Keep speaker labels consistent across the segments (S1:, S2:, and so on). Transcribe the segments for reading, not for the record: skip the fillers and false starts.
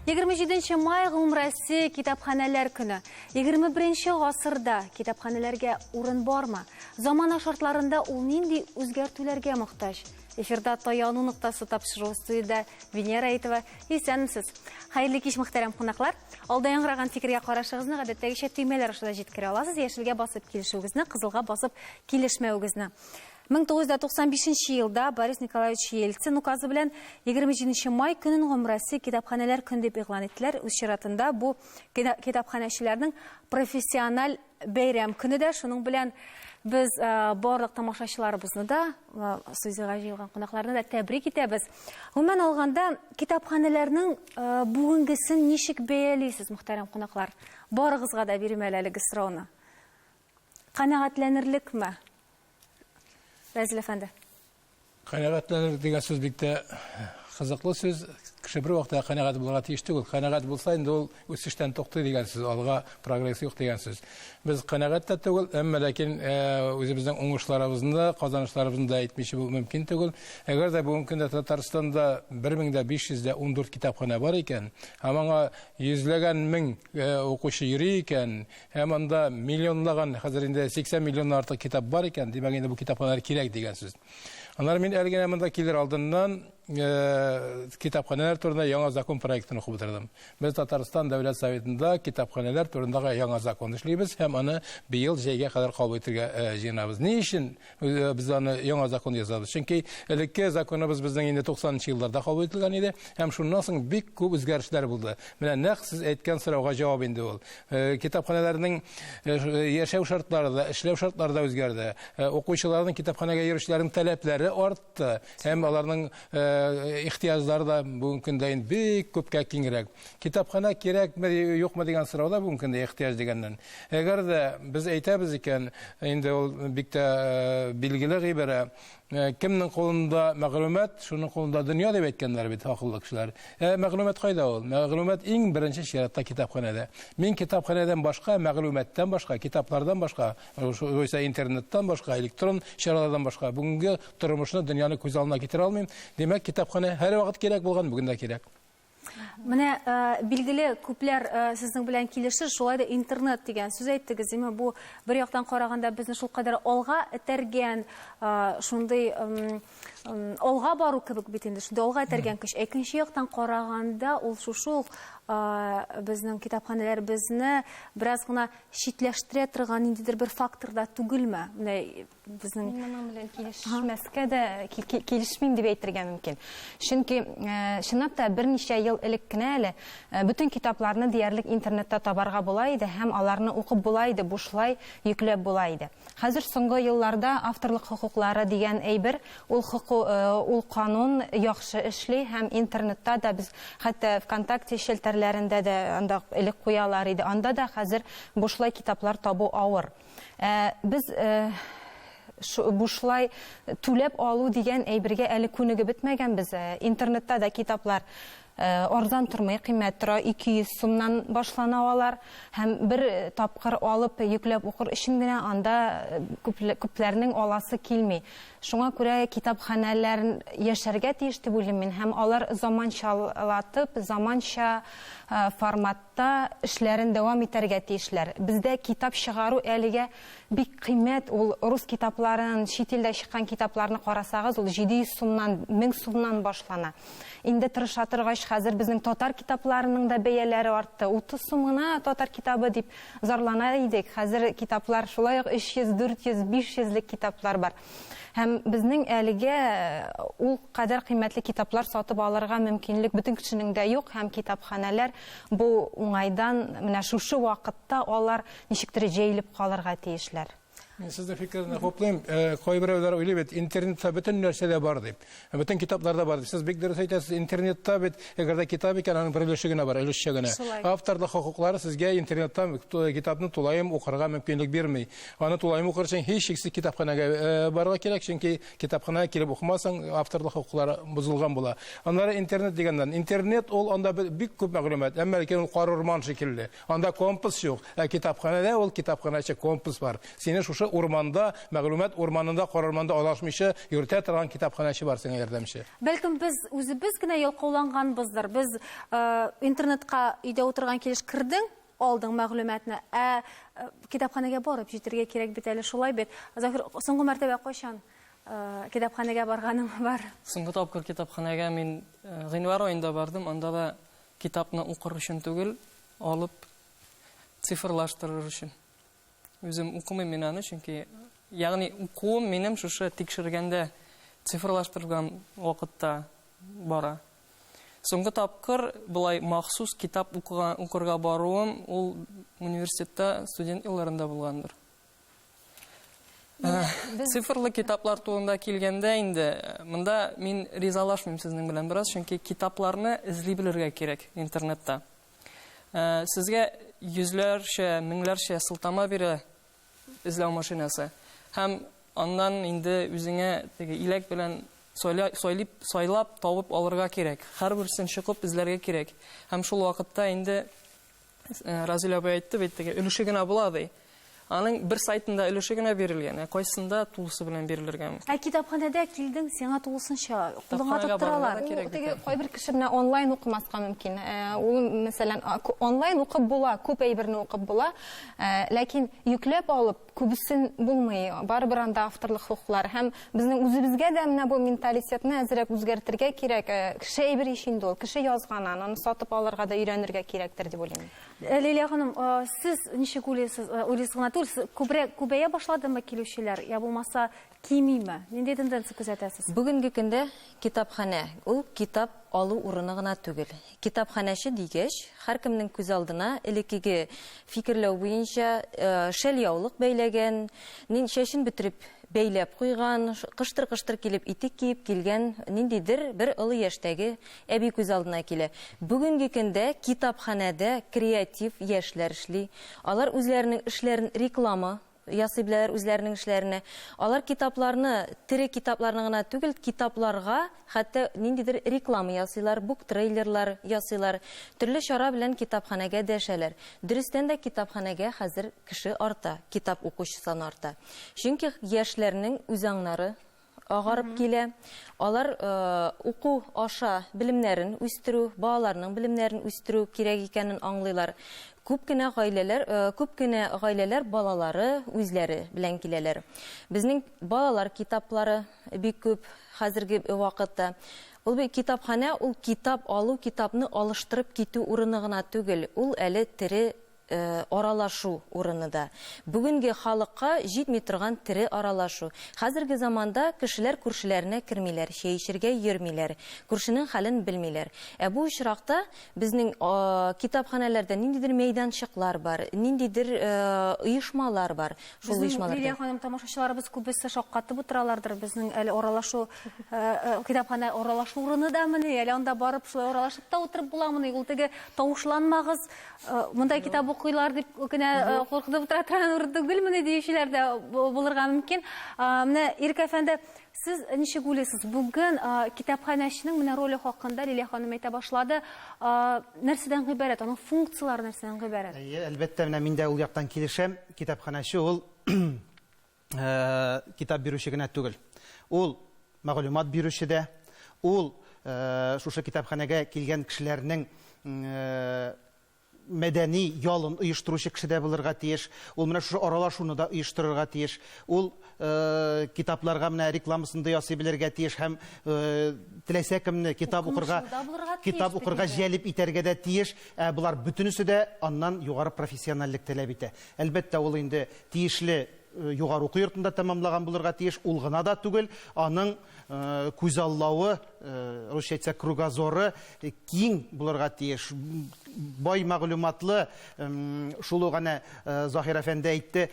S1: 27 май гомумрәсе китапханәләр көне. 21 гасырда китапханәләргә урын бармы? Замана шартларында ул нинди үзгәртүләргә мохтаҗ? Эфирда таяну нуктасы тапшыру студияда Венера Әйтова. Исәнмесез. Хәерле кич, мөхтәрәм кунаклар. Алда яңгыраган фикергә карашыгызны гадәттәгечә төймәләр аша җиткерә аласыз. Яшелгә басып килешүегезне, кызылга басып килешмәүегезне. 1995 елда Борис Николаевич Ельцин указы белән 27 май көнен гомумрәсе китапханәләр көн дип игълан иттеләр. Үз чиратында бу китапханәчеләрнең профессиональ бәйрәм көне дә. Шуның белән без барлык тамашачыларыбызны да, студиягә җыелган кунакларны да тәбрик итәбез. Гомумән алганда китапханәләрнең бүгенгесен ничек бәялисез, мөхтәрәм кунаклар? Барыгызга да бирмәл әлеге сорауны. Канәгатьләнерлекме? Рәзил әфәнде.
S2: Канәгатьләнер дигән сүз бик тә кызыклы сүз. Кеше бер вакытта канәгать булырга тиеш түгел. Канәгать булса инде ул үсештән туктый дигән сүз, алга прогресс юк дигән сүз. Без канәгать тә түгел, әмма ләкин үзебезнең уңышларыбызны, казанышларыбызны да әйтмичә бу мөмкин түгел. Әгәр дә бүгенге көндә Татарстанда 1514 китапханә бар икән, һәм аңа йөзләгән мең укучы йөри икән, һәм анда миллионлаган, хәзер инде 80 миллионнан артык китап бар икән, димәк инде бу китапханәләр кирәк дигән сүз. Аннан мин әлегә монда килер алдыннан китапханәләр турында яңа закон проектын укып бетердем. Без Татарстан Дәүләт Советында китапханәләр турындагы яңа закон эшлибез һәм аны быел җәйгә кадәр кабул итәргә җыенабыз. Ни өчен без аны яңа закон язабыз? Чөнки элекке законыбыз безнең инде 90 елларда кабул ителгән иде һәм шуннан соң бик күп үзгәрешләр булды. Менә нәкъ сез әйткән сорауга җавап инде ул. Китапханәләрнең яшәү шартлары да, эшләү шартлары да үзгәрде. Укучыларның китапханәгә йөрүчеләрнең таләпләре артты һәм аларның ихтияҗлары да бүген көндә бик күпкә киңрәк. Китапханә кирәкме, юкмы дигән сорауда бүген көндә ихтияҗ дигәннән. Әгәр дә без әйтәбез икән, инде ул бик тә билгеле гыйбарә, кемнең кулында мәгълүмат, шуның кулында дөнья дип әйткәннәр бит акыллы кешеләр. Мәгълүмат кайда ул? Мәгълүмат иң беренче чиратта китапханәдә. Мин китапханәдән башка, мәгълүматтан башка, китаплардан башка, юкса интернеттан башка, электрон чаралардан башка бүгенге тормышны, дөньяны күз алдына китерә алмыйм. Демәк, китапханә һәр вакыт кирәк булган, бүген дә кирәк.
S1: Менә билгеле күпләр сезнең белән килешер, шулай да интернет дигән сүз әйттегез. Бу бер яктан караганда безне шул кадәр алга этәргән, шундый алга бару кебек бит инде, шундый алга этәргән көч. Икенче яктан караганда ул шушы безнең китапханәләр безне бераз гына читләштерә торган ниндидер бер фактор да түгелме? Менә безнең
S3: моның белән килешмәскә дә килешмим дип әйтергә мөмкин. Чөнки чынлап та берничә ел элек кенә әле бөтен китапларны диярлек интернетта табарга була иде һәм аларны укып була иде, бушлай йөкләп була иде. Хәзер соңгы елларда авторлык хокуклары дигән әйбер, ул канун яхшы эшли һәм интернетта да без хәтта ВКонтакте шелтәрләрендә дә анда элек куялар иде. Анда да хәзер бушлай китаплар табу авыр. Без бушлай түләп алу дигән әйбергә әле күнеге бетмәгән без. Интернетта да китаплар арзан тормый, кыйммәт тора, 200 сумнан башлана алар һәм бер тапкыр алып йөкләп укыр өчен генә анда күпләрнең аласы килми. Шуңа күрә китапханәләрен яшәргә тиеш дип уйлыйм мин һәм алар заманчалатып, заманча форматта эшләрен дәвам итәргә тиешләр. Бездә китап чыгару әлегә бик кыйммәт, ул рус китапларын, чит илдә чыккан китапларны карасагыз, ул 700 сумнан, 1000 сумнан башлана. Инде тырыша торгач, хәзер безнең татар китапларының да бәяләре артты. 30 сум гына татар китабы дип зарлана идек. Хәзер китаплар шулай ук 300, 400, 500 китаплар бар. Һәм безнең әлегә ул кадәр кыйммәтле китаплар сатып алырга мөмкинлек бөтен кешенең дә юк һәм китапханәләр бу уңайдан менә шушы вакытта алар ничектер җәелеп калырга тиешләр.
S2: Мен сезнең фикерне хуплыйм. Кайберәүләр уйлый бит, интернетта бөтен нәрсәдә бар дип. Бөтен китапларда бар дип. Сез бик дөрес әйтәсез, интернетта бит әгәр дә китап икән, аның бер өлеше генә бар, өлешчә генә. Авторлык хокуклары сезгә интернетта китапны тулаем укырга мөмкинлек бирмәй. Аны тулаем укыр өчен һич шиксез китапханәгә барырга кирәк, чөнки китапханәгә килеп укымасаң, авторлык хокуклары бузылган була. Аннары интернет дигәннән, интернет ул анда бик күп мәгълүмат, әмма ләкин ул карурман шикелле. Анда компас юк. Китапханәдә ул китапханәче компас бар. Сине шушы шушы урманда, мәгълүмат урманында, карарманда алашмыйча йөртә торган китапханәче бар сиңа ярдәмче.
S1: Бәлкем біз үзебез генә ялкауланганбыздыр. Біз интернетка өйдә утырган килеш кирдең, алдың мәгълүматны, китапханәгә барып җитәргә кирәк бит әле шулай бит. Заһир, соңгы мәртәбә кайчан китапханәгә барганың бар?
S4: Соңгы тапкыр китапханәгә мин гыйнвар аенда бардым. Анда да китапны укыр өчен түгел, алып цифрлаштырыр өчен. Үзем укымыйм мин аны, чөнки ягъни укуым минем шушы тикшергәндә цифрлаштырган вакытта бара. Соңгы тапкыр булай махсус китап укырга баруым ул университетта студент елларында булгандыр. Цифрлы китаплар турында килгәндә инде, монда мин ризалашмыйм сезнең белән бераз, чөнки китапларны эзли белергә кирәк интернетта. Сезгә йөзләрчә, меңләрчә сылтама бирә эзләү машинасы. Һәм аннан инде үзеңә теге иләк белән сайлап табып алырга кирәк. Һәрберсен чыгып эзләргә кирәк. Һәм шул вакытта инде Разил абый әйтте бит, теге өлеше генә була ди. Аның бер сайтында өлеше генә бирелгән, кайсында тулысы белән бирелергән.
S1: Китапханәдә килдең, сиңа тулысынча укуга тоттыралар.
S3: Теге кайбер кеше менә онлайн укымаска мөмкин. Ул мәсәлән онлайн укып була, күп әйберне укып була, ләкин йөкләп алып күбесен булмый. Барыбер анда авторлык хукуклар һәм безнең үзебезгә дә менә бу менталитетны әзрәк үзгәртергә кирәк. Кеше әйбер ишинде ул, кеше язганан, аны сатып алырга да өйрәнергә кирәктер дип уйлыйм.
S1: Лилия ханым, сез ничек уйлыйсыз? Күбәя башладымы килүчеләр, я булмаса кимиме? Нинди тенденция күзәтәсез?
S5: Бүгенге көндә китапханә, ул китап алу урыны гына түгел. Китапханәче дигәч, һәркемнең күз алдына элеккеге фикерләү буенча шәльяулык бәйләгән, чәчен бетереп бәйләп куйган, кыштыр-кыштыр килеп итек киеп килгән ниндидер бер олы яшьтәге әби күз алдына килә. Бүгенге көндә китапханәдә креатив яшьләр эшли. Алар үзләренең эшләрен реклама ясый беләләр үзләренең эшләренә. Алар китапларны, тере китапларны гына түгел, китапларга хәтта ниндидер реклама ясыйлар, бук трейлерлар ясыйлар. Төрле чара белән китапханәгә дәшәләр. Дөрестән дә китапханәгә хәзер кеше арта, китап укучы саны арта. Чөнки яшьләрнең үзаңнары агарып килә. Алар уку аша белемнәрен үстерү, балаларның белемнәрен үстерү кирәк икәнен аңлыйлар. Күп кенә гаиләләр балалары үзләре белән киләләр. Безнең балалар китаплары бик күп хәзерге вакытта. Ул бит китапханә, ул китап алу, китапны алыштырып китү урыны гына түгел. Ул әле тере аралашу урыны да. Бүгенге халыкка җитми торган тере аралашу. Хәзерге заманда кешеләр күршеләренә кермиләр, чәй эчәргә йөрмиләр, күршенең хәлен белмиләр. Бу очракта безнең китапханәләрдә ниндидер мәйданчыклар бар, ниндидер оешмалар бар. Шул оешмаларда.
S1: Лилия ханым, тамашачыларыбыз күбесе шаккатып утыралардыр. Безнең әле аралашу китапханә аралашу урыны да менә, әле анда барып шулай аралашып та утырып буламыни. Ул теге тавышланмагыз, мондай китап укыйлар дип кенә куркытып утыра торган урын түгел, менә диючеләр дә булырга мөмкин. Менә Ирек әфәнде, сез ничек уйлыйсыз? Бүген китапханәченең менә роле хакында Лилия ханым әйтә башлады. Нәрсәдән гыйбарәт? Аның функциялары нәрсәдән гыйбарәт?
S6: Әлбәттә, менә мин дә ул яктан килешәм. Китапханәче ул китап бирүче генә түгел. Ул мәгълүмат бирүче дә, ул шушы китапханәгә килгән кешеләрнең мәдәни ялын оештыручы кеше дә булырга тиеш. Ул менә шушы аралашуны да оештырырга тиеш. Ул китапларга менә рекламасын да ясый белергә тиеш һәм теләсә кемне китап укырга җәлеп итәргә дә тиеш. Булар бөтенесе дә аннан югары профессионаллык таләп итә. Әлбәттә, ул инде тиешле югары уку йортында тәмамлаган булырга тиеш. Ул гына да түгел, аның күз аллавы, русча әйтсәк, кругозоры киң булырга тиеш. Бай мәгълүматлы, шул гына Заһир әфәнде әйтте,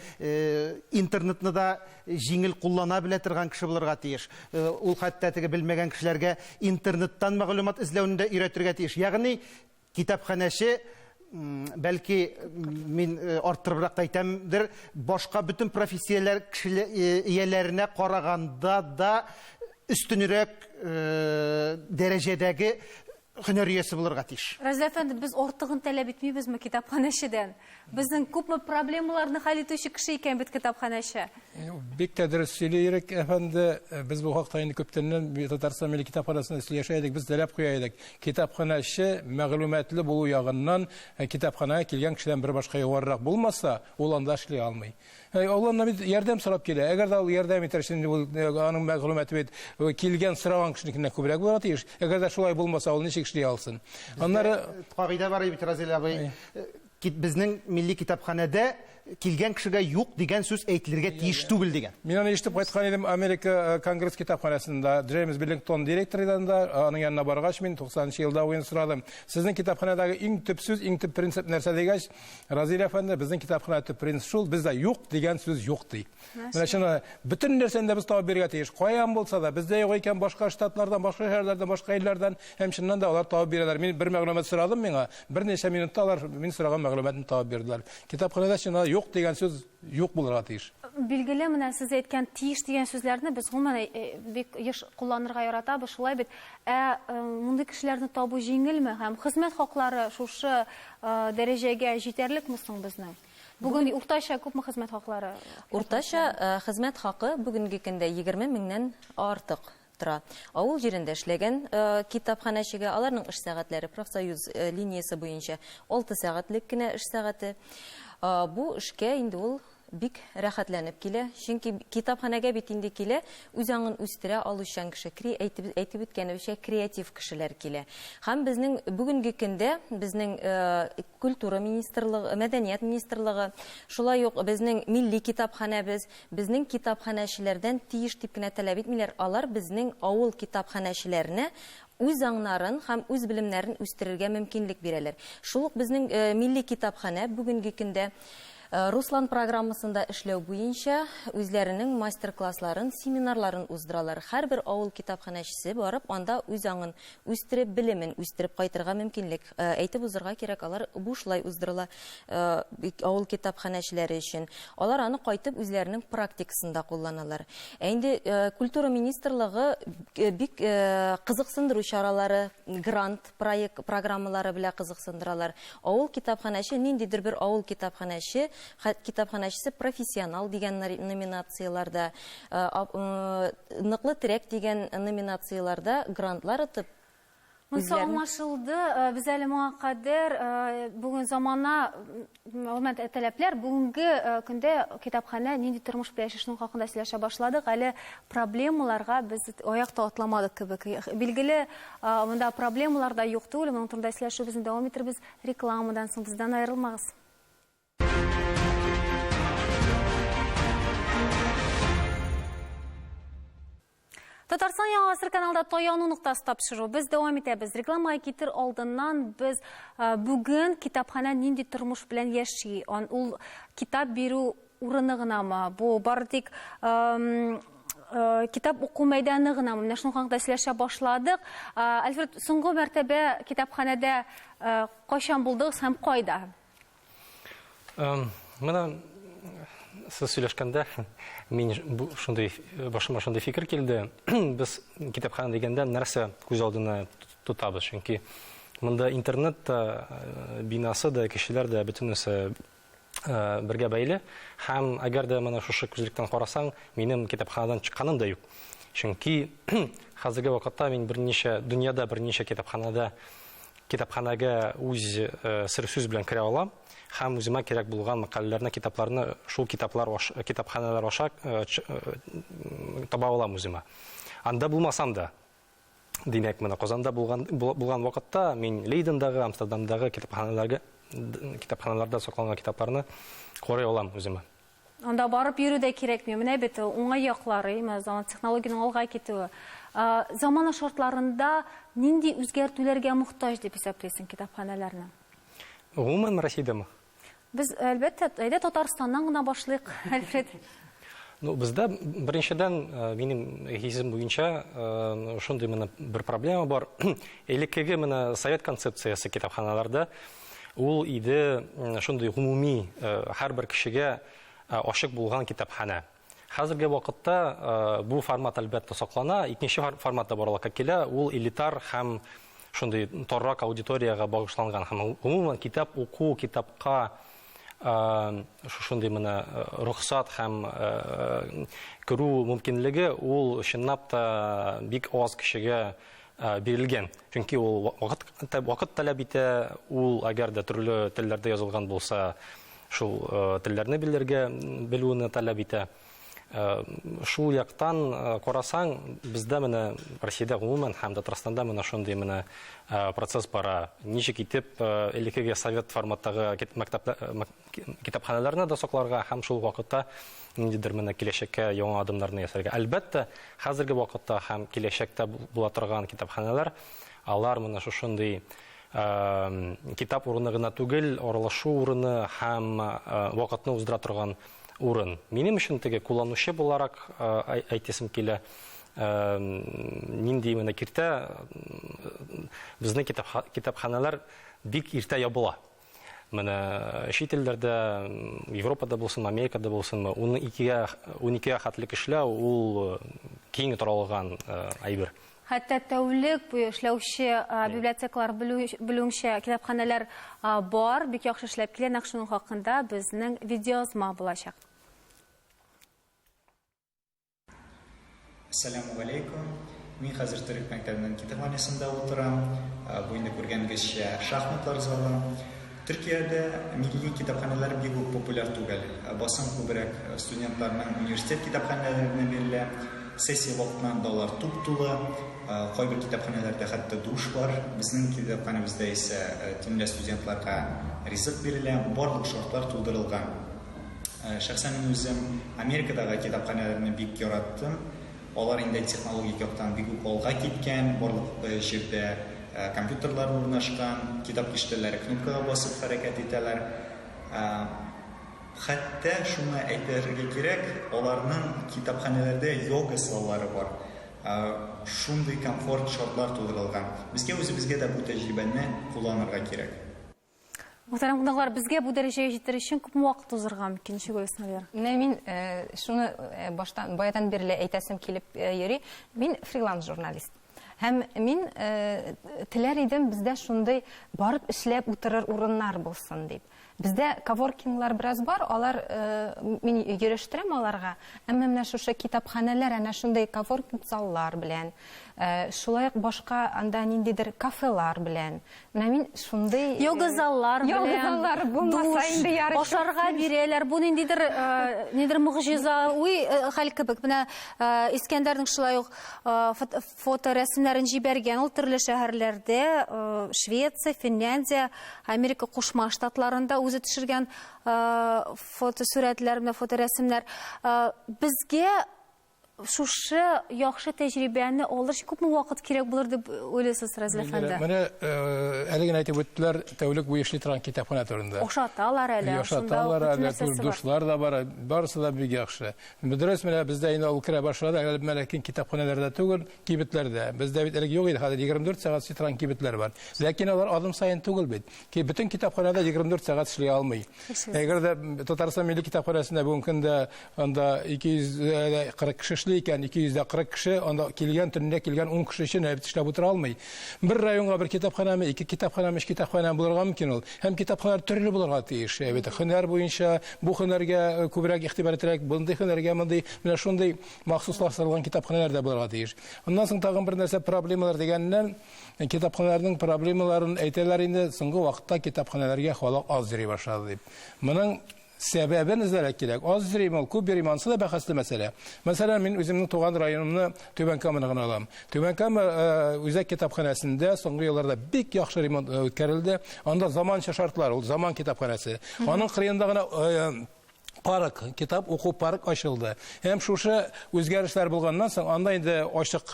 S6: интернетны да җиңел куллана белә торган кеше булырга тиеш. Ул хәтта теге белмәгән кешеләргә интернеттан мәгълүмат эзләүне дә өйрәтергә тиеш. Ягъни китапханәче, бәлки мин арттырыбрак әйтәмдер, башка бөтен профессияләр ияләренә караганда да өстенрәк дәрәҗәдәге һөнәр иясе булырга тиеш.
S1: Разил әфәнде, без артыгын таләп итмибезме китапханәчедән? Безнең күпме проблемаларны хәл итүче кеше икән бит китапханәче.
S2: Бик тә дөрес сөйләйрек, әфәнде, без бу хакта инде күптәннән Татарстан Милли китапханасында сөйләшә идек, без таләп куя идек. Китапханәче мәгълүматлы булу ягыннан китапханага килгән кешедән бер башка югарырак булмаса, ул анда эшли алмый. Алланнан бит ярдәм сорап килә. Әгәр дә ул ярдәм итәрсен, ул аның мәгълүматы бит килгән сораган кешенекеннән күбрәк булырга тиеш. Әгәр дә шулай булмаса, ул ничек эшли алсын? Аннары
S6: Кагыйдә бар бит, Разил абый. Безнең милли китапханәдә килгән кешегә юк дигән сүз әйтелергә тиеш түгел дигән.
S2: Мин аны ишетеп кайткан идем Америка Конгресс китапханасында, Джеймс Биллингтон директорыдан да, аның янына баргач, мин 90 елда уен сорадым. Сезнең китапханадагы иң төп сүз, иң төп принцип нәрсә дигәч, Разил әфәнде, безнең китапханада төп принцип шул, бездә юк дигән сүз юк ди. Менә шуны бөтен нәрсәне без табып бирергә тиеш. Каян булса да, бездә юк икән башка штатлардан, башка шәһәрләрдән, башка илләрдән, һәм шуннан да алар табып бирәләр. Мин бер мәгълүмат сорадым миңа, берничә минутта алар мин сораган мәгълүматны табып бирделәр. Китапханада шуны юк дигән сүз юк булырга тиеш.
S1: Билгеле, менә сез әйткән тиеш дигән сүзләрне без гомумән бик еш кулланырга яратабыз, шулай бит. Мондый кешеләрне табу җиңелме һәм хезмәт хаклары шушы дәрәҗәгә җитәрлекме соң безнең? Бүген уртача күпме хезмәт хаклары?
S5: Уртача хезмәт хакы бүгенге көндә 20 меңнән артык тора. Авыл җирендә эшләгән китапханәчегә аларның эш сәгатьләре профсоюз линиясе буенча 6 сәгатьлек кенә эш сәгате. Бу эшкә инде ул бик рәхәтләнеп килә. Чөнки китапханәгә бит инде килә, үз аңын үстерә алучан кеше, әйтеп үткәнебезчә креатив кешеләр килә. Һәм безнең бүгенге көндә безнең культура министрлыгы, мәдәният министрлыгы, шулай ук безнең милли китапханәбез, безнең китапханәчеләрдән тиеш дип кенә таләп итмиләр. Алар безнең авыл китапханәчеләренә үз аңнарын һәм үз белемнәрен үстерергә мөмкинлек бирәләр. Шул ук безнең милли китапханә бүгенге көндә Руслан программасында эшләү буенча үзләренең мастер-классларын, семинарларын уздыралар. Һәрбер авыл китапханәчесе барып, анда үз аңын үстереп, белемен үстереп кайтырга мөмкинлек. Әйтеп узырга кирәк, алар бушлай уздырыла авыл китапханәчеләре өчен. Алар аны кайтып үзләренең практикасында кулланалар. Инде культура министрлыгы бик кызыксындыру чаралары, грант программалары белән кызыксындыралар. Авыл китапханәче, ниндидер бер авыл китапханәче китапханәчесе профессионал дигән номинацияларда, ныклы терәк дигән номинацияларда грантлар итеп
S1: Монсы аңлашылды. Без әле моңа кадәр бүген замана таләпләр, бүгенге көндә китапханә нинди тормыш белән яшәшнең хакында сөйләшә башладык. Әле проблемаларга без аякта атламадык кебек. Билгеле, монда проблемалар да юк түгел. Моның турында сөйләшүбезне дәвам иттербез. Рекламадан соң бездән аерылмагыз. Татарстан Яңа Гасыр каналда таяну нуктасы тапшыру. Без дәвам итәбез. Рекламага китер алдыннан без бүген китапханә нинди тормыш белән яши? Ул китап бирү урыны гынамы? Бу бары тик китап уку мәйданы гынамы? Менә шуның хакында сөйләшә башладык. Альфред, соңгы мәртәбә китапханәдә кайчан булдыгыз һәм кайда?
S7: Менә сез сөйләшкәндә мин башыма шундый фикер килде. Без китапхана дигәндә нәрсә күз алдына тотабыз, чөнки монда интернет бинасы да, кешеләр дә бөтенесе бергә бәйле. Һәм әгәр дә менә шушы күзлектән карасаң, минем китапханадан чыкканым да юк. Чөнки хәзерге вакытта мин дөньяда берничә китапханага үз сер сүз белән керә алам. Һәм үземә кирәк булган мәкаләләрне, китапларны шул китапханалар аша таба алам үземә. Анда булмасам да, димәк, менә Казанда булган вакытта мин Лейдендагы, Амстердамдагы китапханаларда сакланган китапларны карый алам үземә.
S1: Анда барып йөрү дә кирәкми. Менә бит уңай яклары, заман технологияның алга китүе. Замана шартларында нинди үзгәртүләргә мохтаҗ дип исәпләйсең китапханәләрне?
S7: Гомумән Россиядәме?
S1: Без әлбәттә Татарстаннан гына башлыйк, Альфред.
S7: Бездә беренчедән минем хисем буенча шундый менә бер проблема бар. Элеккеге менә совет концепциясе китапханаларда ул иде шундый гомуми һәрбер кешегә ашык булган китапхана. Хәзерге вакытта бу формат әлбәттә саклана, икенче форматта барлыкка килә, ул элитар һәм шундый торрак аудиторияга багышланган һәм гомумән китап уку, китапка шундый менә рөхсәт һәм керү мөмкинлеге ул чынлап та бик аз кешегә бирелгән. Чөнки ул вакыт таләп итә, ул әгәр дә төрле телләрдә язылган булса, шул телләрне белүне таләп итә. Шул яктан карасаң, бездә менә Россиядә гомумән һәм Татарстанда менә шундый менә процесс бара. Ничек итеп элекеге совет форматтагы китапханаларны да сакларга һәм шул вакытта ниндидер менә киләчәккә яңа адымнарны ясарга. Әлбәттә, хәзерге вакытта һәм киләчәктә була торган китапханалар, алар менә шундый китап урыны гына түгел, аралашу урыны һәм вакытны уздыра торган урын. Минем өчен теге кулланучы буларак әйтәсем килә, нинди менә киртә безнең китапханалар бик иртә ябыла. Менә чит илләрдә, Европада булсын, Америкада булсын, 12 хәтлек эшләү ул киң таралган әйбер.
S1: Хәтта тәүлек буе эшләүче библиотекалар белүенчә китапханәләр бар, бик яхшы эшләп килә. Нәкъ шуның хакында безнең видеоязма булачак.
S8: Ассаламу алейкум. Мин хәзер Төрек мәктәбенең китапханәсендә утырам. Бу инде күргәнгезчә шахматлар залы. Төркиядә милли китапханәләр бик популяр түгел. Басым күбрәк студентларның университет китапханәләренә бирелә. Сессия вакытында алар туп-тулы. Кайбер китапханәләрдә хәтта душ бар. Безнең китапханәбездә исә төнлә студентларга ризык бирелә, барлык шартлар тудырылган. Шәхсән мин үзем Америкадагы китапханәләрне бик яраттым. Алар инде технологик яктан бик үк алга киткән, барлык җирдә компьютерлар урнашкан, китап киштәләре кнопкага басып хәрәкәт итәләр. Хәтта шуны әйтергә кирәк, аларның китапханәләрдә йога заллары бар. Шундый комфорт шартлар тудырылган. Безгә үзебезгә дә бу тәҗрибәне кулланырга кирәк.
S1: Мөхтәрәм кунаклар, безгә бу дәрәҗәгә җитер өчен күпме вакыт узырга мөмкин, ничек уйлыйсың, Алия?
S3: Мин шуны баядан бирле әйтәсем килеп йөри. Мин фриланс журналист. Һәм мин теләр идем бездә шундый барып эшләп утырыр урыннар булсын дип. Бездә коворкинглар бераз бар, алар мин йөрештирәм аларга. Әмма менә шушы китапханәләр әнә шундый коворкинг заллар белән, шулай ук башка анда ниндидер кафелар белән. Менә мин шундый
S1: йога заллар
S3: белән булмаса инде ярый.
S1: Башарга бирәләр. Бу ниндидер мугҗизави хәл кебек. Менә Искәндәрнең шулай ук фоторәсемнәрен җибәргән ул төрле шәһәрләрдә, Швеция, Финляндия, Америка Кушма Штатларында үзе төшергән фотосурәтләр, фоторәсемнәр. Безгә шушы яхшы тәҗрибәне алыр өчен күпме вакыт кирәк булыр дип уйлыйсыз, Разил әфәнде?
S2: Менә әле генә әйтеп үттеләр, тәүлек буе эшли торган китапханә турында.
S1: Ошаталар әле,
S2: Ошаталар әле, душлар да бар, барысы да бик яхшы. Дөрес, менә бездә инде ул керә башлады, ләкин китапханәләрдә түгел, кибетләрдә. Бездә бит әле юк иде, хәзер 24 сәгать эшли торган кибетләр бар. Ләкин алар адым сайын түгел бит. Бөтен китапханәдә 24 сәгать эшли алмый. Әгәр дә Татарстан милли китапханәсендә бүгенге көндә анда 240 кеше эшли икән, 240 кеше, анда килгән төнлә килгән 10 кеше өчен эшләп утыра алмый. Бер районга бер китапханәме, 2 китапханәме, 3 китапханә булырга мөмкин ул. Һәм китапханалар төрле булырга тиеш. Һөнәр буенча бу һөнәргә күбрәк игътибар итәрәк, бундай һөнәргә мондый менә шундый махсуслаштырылган китапханәләр дә булырга тиеш. Аннан соң тагын бер нәрсә проблемалар дигәннән, китапханәләрнең проблемаларын әйтәләр инде, соңгы вакытта китапханәләргә халык аз йөри башлады дип. Моның сәбәбен эзләргә кирәк. Аз йөрим, күп йөрим, ансы да бәхәсле мәсьәлә. Мәсәлән, мин үземнең туган районымны Түбән Каманы гына алам. Түбән Кама үзәк китапханәсендә соңгы елларда бик яхшы ремонт үткәрелде. Анда заманча шартлар, ул заман китапханәсе. Аның кырыенда гына парк, китап уку парк ачылды. Һәм шушы үзгәрешләр булганнан соң анда инде ачык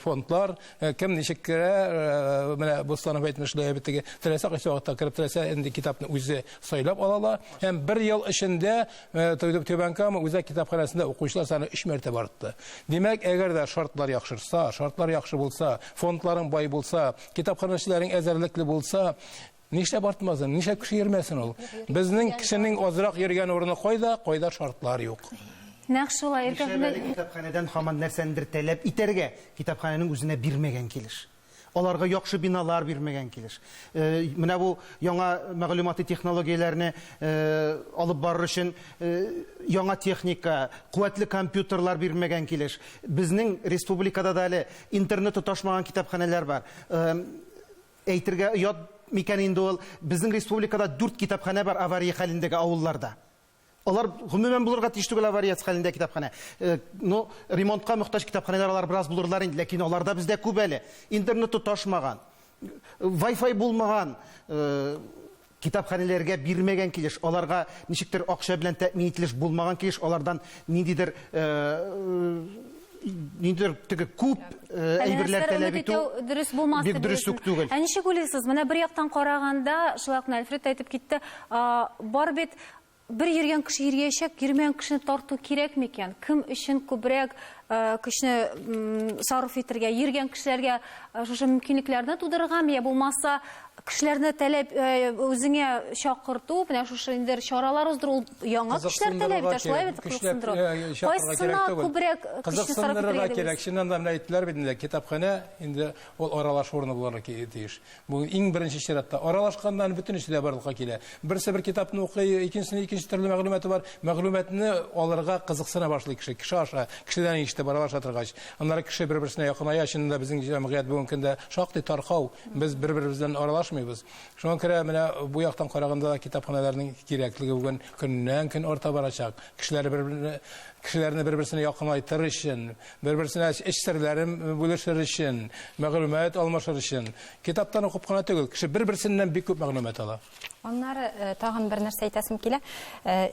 S2: фондлар, кем ничек керә, менә Бустанов әйтмешләр, битеге теләсә кайсы вакытта кереп теләсә инде китапны үзе сайлап алалар. Һәм бер ел эчендә Түбән Кама үзәк китапханәсендә укучылар саны 3 мәртәбә артты. Димәк, әгәр дә шартлар яхшы булса, фондларың бай булса, китапханәчеләрең әзерлекле булса, нишләп артмасын, нишләп кеше йөрмәсен ул? Безнең кешенең азрак йөргән урыны кайда шартлар юк.
S1: Нәкъ шулай
S6: китапханәдән һаман нәрсәндер таләп итәргә китапханәнең үзенә бирмәгән килеш. Аларга яхшы биналар бирмәгән килеш. Менә бу яңа мәгълүмати технологияләрне алып барыр өчен яңа техника, куәтле компьютерлар бирмәгән килеш. Безнең республикада да әле интернет тоташмаган китапханәләр бар. Әйтергә оят микән инде ул, безнең республикада 4 китапханә бар авария хәлендәге авылларда. Алар гомумән булырга тиеш түгел авария хәлендә китапханә. Ремонтка мохтаҗ китапханәләр алар бераз булырлар инде, ләкин аларда бездә күп әле. Интернет тоташмаган, Wi-Fi булмаган китапханәләргә бирмәгән килеш, аларга ничектер акча белән тәэмин ителеш булмаган килеш, алардан ниндидер күп әйберләр таләп итү
S1: дөрес булмас
S6: бик дөрес үк түгел.
S1: Ә ничек уйлыйсыз? Менә бер яктан караганда, шулай ук Альфред әйтеп китте, бар бит bir йөргән кеше йөргәчәк, йөрмәгән кешене тарту кирәк микән? Кем өчен күбрәк көчне сарыф итәргә, йөргән кешеләргә шушы мөмкинлекләрне тудырыргамы, я булмаса кешеләрне таләп үзеңә чакырту, менә шушы инде чаралар уздыру яңа кешеләр таләп итә, шулай бит кызыксындыру. Кайсына күбрәк көчне сарыф итәргә
S2: кирәк? Шуннан да менә әйттеләр бит инде, китапханә инде ул аралаш урыны булырга тиеш. Бу иң беренче чиратта аралашканнан бөтен эшләр барлыкка килә. Берсе бер китапны укый, икенчесенә икенче төрле мәгълүматы бар. Мәгълүматны алырга кызыксына башлый кеше. Кеше аша, кешедән ишетеп аралаша торгач, аннары кеше бер-берсенә якыная, чынында безнең җәмгыять бүгенге көндә шактый таркау. Без бер-беребездән аралашмыйбыз. Шуңа күрә менә бу яктан караганда да китапханәләрнең кирәклеге бүген көннән-көн арта барачак. Кешеләрне бер-берсенә якынайтыр өчен, бер-берсенә эш серләрен бүлешер өчен, мәгълүмат алмашыр өчен. Китаптан укып кына түгел, кеше бер-берсеннән бик күп мәгълүмат ала.
S3: Аннары тагын бер нәрсә әйтәсем килә.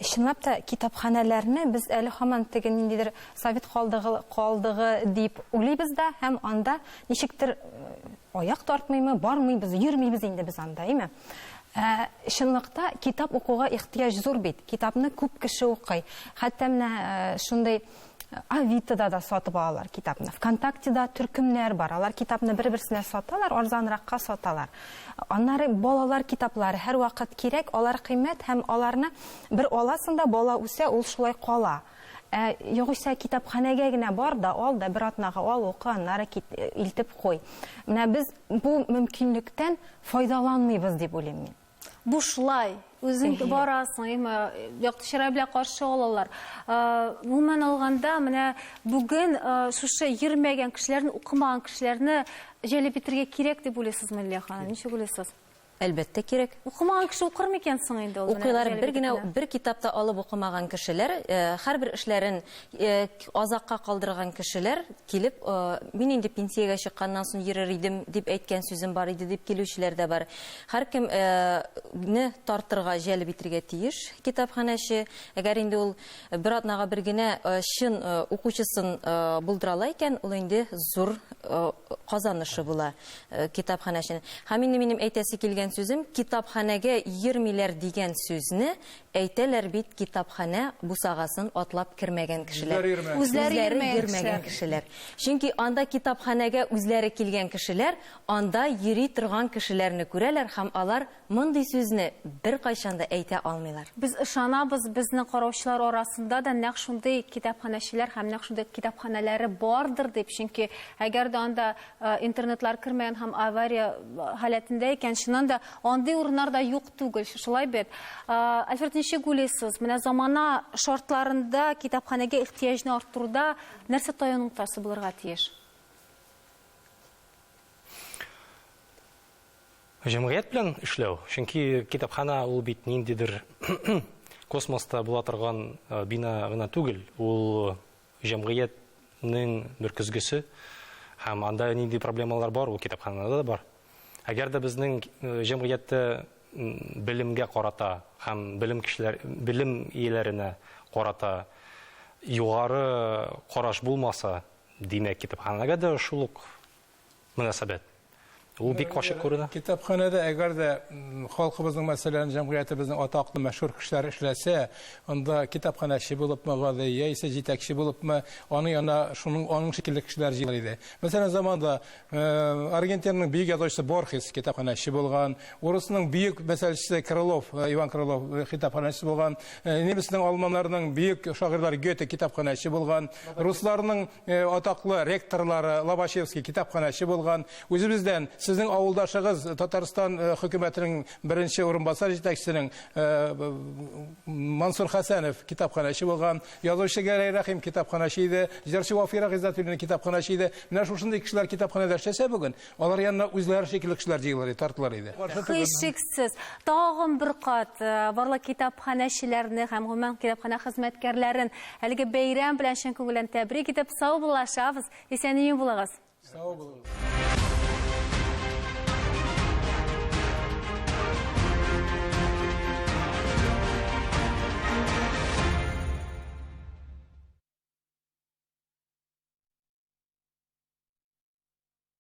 S3: Чынлап та китапханәләрне без әле һаман теге ниндидер совет калдыгы дип уйлыйбыз да, һәм анда ничектер аяк тартмыймы, бармыйбыз, йөрмибез инде без анда, әйме? Чынлыкта китап укуга ихтияҗ зур бит. Китапны күп кеше укый. Хәтта менә шундый Авитода да сатып алалар китапны. ВКонтактеда төркемнәр бар. Алар китапны бер-берсенә саталар, арзанракка саталар. Аннары балалар китаплары һәр вакыт кирәк, алар кыйммәт һәм аларны бер аласында бала үсә, ул шулай кала. Югыйсә китапханәгә генә бар да, ал да бер атнага ал, укы, аннары илтеп куй. Менә без бу мөмкинлектән файдаланмыйбыз дип уйлыйм мин.
S1: Бу шулай. Үзең барасың, яктышыра белән каршы алалар. Гомумән алганда, менә бүген шушы йөрмәгән кешеләрне, укымаган кешеләрне җәлеп итәргә кирәк дип уйлыйсызмы, Лилия ханым? Ничек уйлыйсыз?
S5: Әлбәттә кирәк.
S1: Укымаган кеше укыр микән соң инде ул?
S5: Укыйлар бер генә бер китапта алып укымаган кешеләр, һәрбер эшләрен азакка калдырган кешеләр килеп, мин инде пенсиягә чыкканнан соң йөрер идем дип әйткән сүзем бар иде дип килүчеләр дә бар. Һәркемне тартырга җәлеп итәргә тиеш китапханәче. Әгәр инде ул бер атнага бер генә чын укучысын булдырала икән, ул инде зур казанышы була китапханәченең. Һәм инде минем әйтәсе килгән сүзем, китапханәгә йөрмиләр дигән сүзне әйтәләр бит китапханә бусагасын атлап кирмәгән кешеләр. Үзләре йөрмәгән кешеләр. Чөнки анда китапханәгә үзләре килгән кешеләр, анда йөри торган кешеләрне күрәләр һәм алар мондый сүзне бер кайчан да әйтә алмыйлар.
S1: Без ышанабыз, безнең караучылар арасында да нәкъ шундый китапханәчеләр һәм нәкъ шундый китапханәләре бардыр дип, чөнки әгәр дә анда интернетлар кирмәгән һәм авария халәтендә икән, шуннан да андый урыннар да юк түгел, шулай бит. Альфред, ничек уйлыйсыз? Менә замана шартларында китапханәгә ихтияҗны арттыруда нәрсә таян нуктасы булырга тиеш?
S7: Җәмгыять белән эшләү. Чөнки китапхана ул бит ниндидер космоста була торган бина гына түгел. Ул җәмгыятьнең бер көзгесе һәм анда нинди проблемалар бар, ул китапханада да бар. Әгәр дә безнең җәмгыятьтә белемгә карата һәм белем ияләренә карата югары караш булмаса, димәк китапханәгә дә шул ук мөнәсәбәт. Ул бик ачык күренә.
S2: Китапханәдә әгәр дә халкыбызның, мәсәлән, җәмгыятебезнең атаклы мәшһүр кешеләре эшләсә, анда китапханәче булыпмы, гади яисә җитәкче булыпмы, аны яна аның шикелле кешеләр җыелыр иде. Мәсәлән, заманда Аргентинаның бөек язучысы Борхес китапханәче булган, урысның бөек мәсәлчесе Крылов, Иван Крылов китапханәче булган, немецның, алманнарның бөек шагыйрьләре Гёте китапханәче булган, русларның атаклы ректорлары Лобачевский китапханәче булган. Үзебездән сезнең авылдашыгыз Татарстан хөкүмәтенең беренче урынбасар җитәкчесенең Мансур Хәсәнов китапханәче булган, язучы Гәрәй Рәхим китапханәче иде, җырчы Вафира Гыйззәтуллина китапханәче иде. Менә шушындый кешеләр китапханәдә эшләсә бүген, алар янына үзләре шикелле кешеләр җыелыр, тартылар иде.
S1: Һичшиксез, тагын бер кат барлык китапханәчеләрне һәм гомумән китапханә хезмәткәрләрен әлеге бәйрәм белән чын күңелдән тәбрик итеп, сау булашабыз, исән-имин булыгыз.
S2: Сау булыгыз.